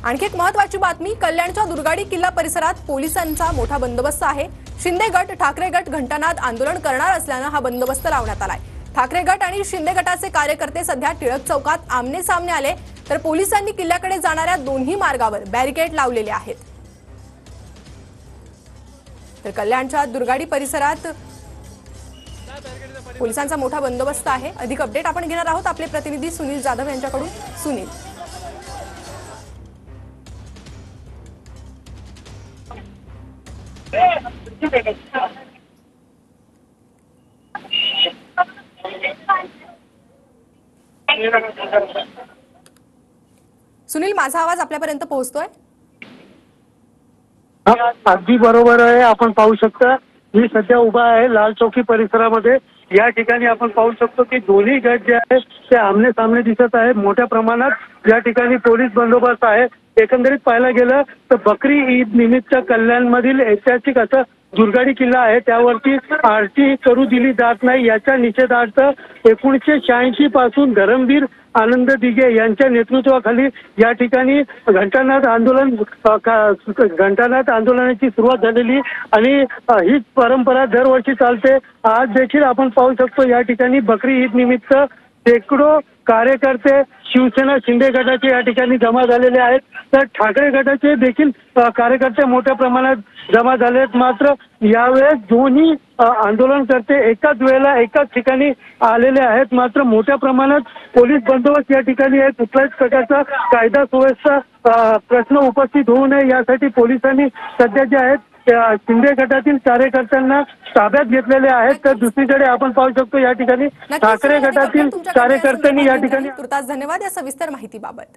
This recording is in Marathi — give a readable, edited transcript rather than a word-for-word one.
आणखी एक महत्त्वाची बातमी, कल्याणच्या दुर्गाडी किल्ला परिसरात पोलिसांचा मोठा बंदोबस्त आहे। शिंदे गट ठाकरे गट घंटानाद आंदोलन करणार असल्याने हा बंदोबस्त लावण्यात आलाय। ठाकरे गट आणि शिंदे गटाचे कार्यकर्ते सध्या टिळक चौकात आमने सामने आले, तर पोलिसांनी किल्ल्याकडे जाणाऱ्या दोन्ही मार्गावर बॅरिकेड लावलेले आहेत। तर कल्याणच्या दुर्गाडी परिसरात पोलिसांचा मोठा बंदोबस्त आहे। अधिक अपडेट आपण घेणार आहोत आपले प्रतिनिधी सुनील जाधव यांच्याकडून। सुनील, सुनील, माझा आवाज आपल्यापर्यंत पोहोचतोय? अगदी बरोबर आहे। आपण पाहू शकता मी सध्या उभा आहे लाल चौकी परिसरामध्ये। या ठिकाणी आपण पाहू शकतो की दोन्ही गट जे आहेत ते आमने सामने दिसत आहे। मोठ्या प्रमाणात या ठिकाणी पोलीस बंदोबस्त आहे। एकंदरीत पाहायला गेलं तर बकरी ईद निमित्त कल्याणमधील ऐतिहासिक असं दुर्गाडी किल्ला आहे, त्यावरती आरती करू दिली जात नाही याच्या निषेधार्थ 1986 पासून धर्मवीर आनंद दिघे यांच्या नेतृत्वाखाली या ठिकाणी घंटानाद आंदोलनाची सुरुवात झालेली आणि हीच परंपरा दरवर्षी चालते। आज देखील आपण पाहू शकतो या ठिकाणी बकरी ईद निमित्त शेकडो कार्यकर्ते शिवसेना शिंदे गटाचे या ठिकाणी जमा झालेले आहेत, तर ठाकरे गटाचे देखील कार्यकर्ते मोठ्या प्रमाणात जमा झाले आहेत। मात्र यावेळेस दोन्ही आंदोलनकर्ते एकाच वेळेला एकाच ठिकाणी आलेले आहेत। मात्र मोठ्या प्रमाणात पोलीस बंदोबस्त या ठिकाणी आहे। कुठल्याच प्रकारचा कायदा सुव्यवस्था प्रश्न उपस्थित होऊ नये यासाठी पोलिसांनी सध्या जे आहेत शिंदे गटातील कार्यकर्त्यांना ताब्यात घेतलेले आहेत। तर दुसरीकडे आपण पाहू शकतो या ठिकाणी ठाकरे गटातील कार्यकर्त्यांनी या ठिकाणी। तुर्तास धन्यवाद या सविस्तर माहितीबाबत।